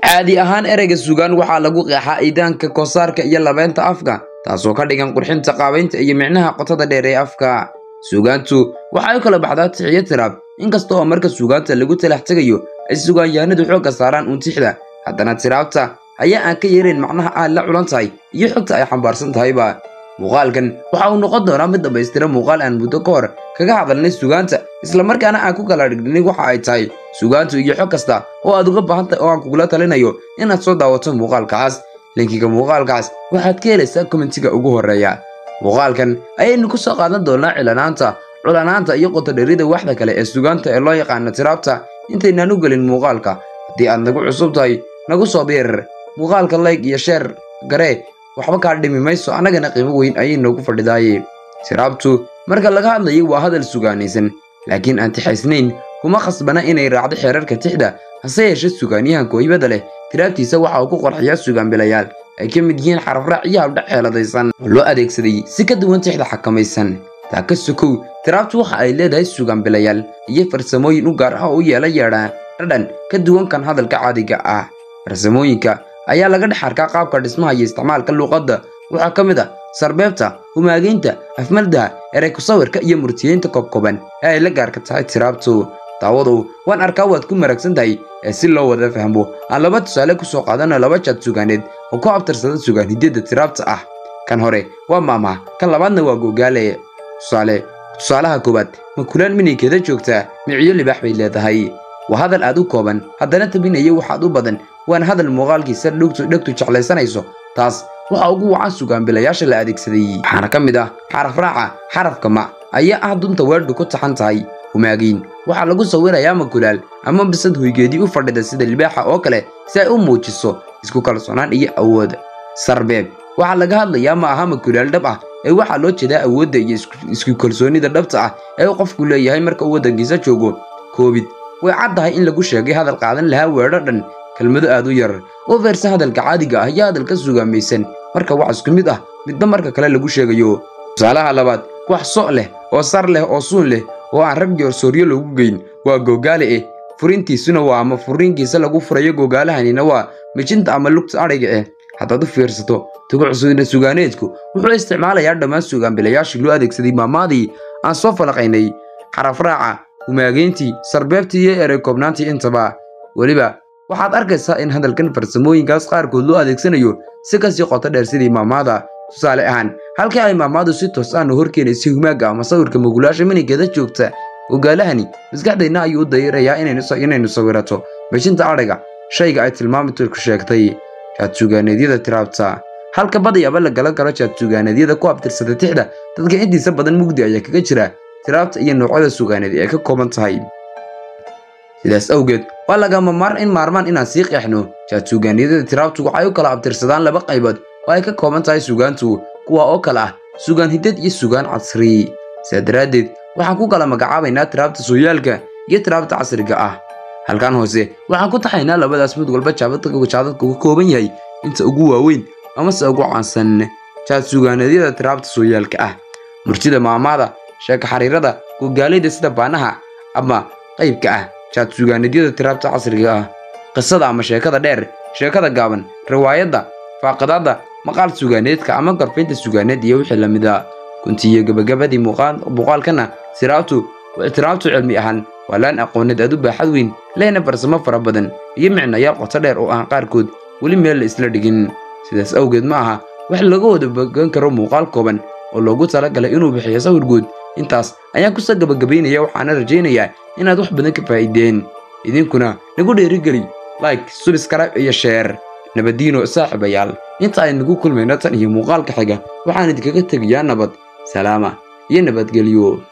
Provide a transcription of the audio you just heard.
caadi ahaan ereyga suugaan waxaa lagu qeexaa iidaanka koosaarka iyo labeenta afka taasoo ka dhigan qurxinta qaabaynta iyo micnaha qotada dheer ee afka. suugaantu waxay u kala baxdaa tix iyo tiraab, inkasta oo marka suugaanta lagu talax tagayo ay suugaanyahanadu xoogga saaraan untixda, haddana tiraabta ayaa aan ka yeerayn macnaha aad la culan tahay iyo xogta ay xambaarsan tahayba. muuqaalkan waxa uu noqon doonaa mid dhammaystira muuqaal aan muddo ka hor kaga hadalnay suugaanta, isla markaana aan ku kala dhigdhinay waxa ay tahay suugaantu iyo xog kasta oo aad uga baahan tahay oo aan kugula talinayo inaad soo daawato muuqaalkaas. linkiga muuqaalkaas waxaad ka helaysaa kommentiga ugu horreeya. muuqaalkan ayaynu ku soo qaadan doonaa culanaanta iyo qotodherida waxda kale ee suugaanta ee loo yaqaano tiraabta. intaynaan u gelin muuqaalka, haddii aad nagu cusub tahay nagu soo biir muuqaalka like iyo share garee, waxba kaa dhimi mayso, annagana qiimo weyn ayay noogu fadhidaaye. tiraabtu marka laga hadlayo waa hadal sugaanaysan laakiin aan tixaysnayn, kuma khasbana inay raacdo xeerarka tixda, hase yeeshee sugaanyahanka hoybada leh tiraabtiisa waxa uu ku qorxiyaa sugaanbilayaal ay ka mid yihiin xarafraac iyo habdhac xeeladaysan oo loo adeegsaday si ka duwan tixda xakamaysan. taa ka sokow, tiraabtu waxa ay leedahay sugaanbilayaal iyo farsamooyin u gaar ah oo u yeela yeedhaan dhadhan ka duwan kan hadalka caadiga ah. farsamooyinka ayaa laga dhex arkaa qaabka dhismaha iyo isticmaalka luuqadda. waxaa ka mid ah sarbeebta, humaageynta, afmaldaha, erey ku sawirka iyo murtiyeynta koobkooban ee ay la gaarka tahay tiraabtu. daawadow waan arkaa waad ku maragsan tahay, ee si loo wada fahmo aan laba tusaale ku soo qaadano laba jad sugaaneed oo ku abtirsada sugaanhidyada tiraabta ah. kan hore waa maamaha, kan labaadna waa googaale. tusaalaha koowaad, makulaan minaykeeda joogtaa miciyo libaax bay leedahay. waa hadal aad u kooban haddana tabinaya waxaad u badan, waana hadal muuqaalkiisa dhegtu jeclaysanayso. taas waxa ugu wacan sugaanbilayaasha la adeegsaday. waxaana ka mid ah xarafraaca. xarafka ma ayaa ah dunta weerdhu ku taxan tahay. humaageyn waxaa lagu sawirayaa makulaal ama bisad hoygeedii u fadhida sida libaaxa oo kale si ay u muujiso isku kalsoonaan iyo awood. sarbeeb waxaa laga hadlayaa ma aha makulaal dhab ah, ee waxaa loo jeedaa awoodda iyo isku kalsoonida dhabta ah ee uu qofku leeyahay marka uu waddankiisa joogo. koobid way caddahay in lagu sheegay hadal qaadan lahaa weedho dhan kelmado aad u yar oo feersa hadalka caadiga ah iyo hadalka sugaamaysan marka wax isku mid ah midba marka kale lagu sheegayo. tusaalaha labaad, wax so' leh oo sar leh oo suun leh oo aan rag joorsooryo loogu geyn waa googaale furintiisuna waa ama furiinkiisa lagu furayo. googaalahanina waa mijinta ama lugta adhiga haddaad u fiirsato tugucsuuna sugaaneedku wuxuu isticmaalayaa dhammaan sugaanbilayaashii loo adeegsaday maamaadii aan soo falaqaynay: xarafraaca, humaageyntii, sarbeebtii iyo erey koobnaantii intaba. weliba waxaad arkaysaa in hadalkan farsamooyinkaas qaarkood loo adeegsanayo si kasii qoto dheer sidii maamaada. tusaale ahaan, halkii ay maamaadu si toos ahna horkeenaysay humaaga ama sawirka magulaasha minaygeeda joogta, gogaalahani maskaxdayna ayuu u dayirayaa inaynu sawirato mijinta adhiga, shayga ay tilmaamtu ku sheegtay. jaad sugaaneedyada tiraabta halka badayaaba la galan karo jaad sugaaneedyada ku abtirsada tixda, dadka intiisa badan mugdi ayaa kaga jira tiraabta iyo noocyada sugaaneed ee ay ka kooban tahay. sidaas awgeed waa lagama maarmaan inaan sii qeexno. jaad sugaaneedyada tiraabtu waxay u kala abtirsadaan laba qaybood oo ay ka kooban tahay sugaantu, kuwa oo kale ah sugaan hidad iyo sugaan casri. sidaa daraaddeed waxaan ku kala magacaabaynaa tiraabta sooyaalka iyo tiraabta casriga ah. halkan hoose waxaan ku taxaynaa labadaas mid walba jaadadka ka kooban yahay inta ugu waaweyn amase ugu caansan. jaad sugaaneedyada tiraabta sooyaalka ah: murtida maamaada, sheeko xariirada, gogaaleyda sida baanaha ama qaybka ah. jaad sugaaneedyada tiraabta casriga ah: qisada ama sheekada dheer, sheekada gaaban, riwaayadda, faaqadaada, maqaal sugaaneedka ama garfaynta sugaaneed iyo wixii lamid ah. kuntiyo gabagabadii muuqaalkana tiraabtu cilmi ahaan waa laan aqooneed aad u baaxad weyn, lehna farsamo fara badan iyo micnayaal qoto dheer oo aan qaarkood weli meel la isla dhigin. sidaas awgeed ma aha wax laga wada bogan karo muuqaal kooban oo loogu talagalay inuu bixiyo sawir guud. intaas ayaan kusoo gabagabaynaya, waxaana rajaynayaa inaad wax badan ka faa'iideen. idinkuna nagu dhiirigeli like, subscribe iyo share. nabadiino saaxiibayaal, inta aynu ku kulmayno tan iyo muuqaalka xiga waxaan idinkaga tegayaa nabad, salaama iyo nabadgelyo.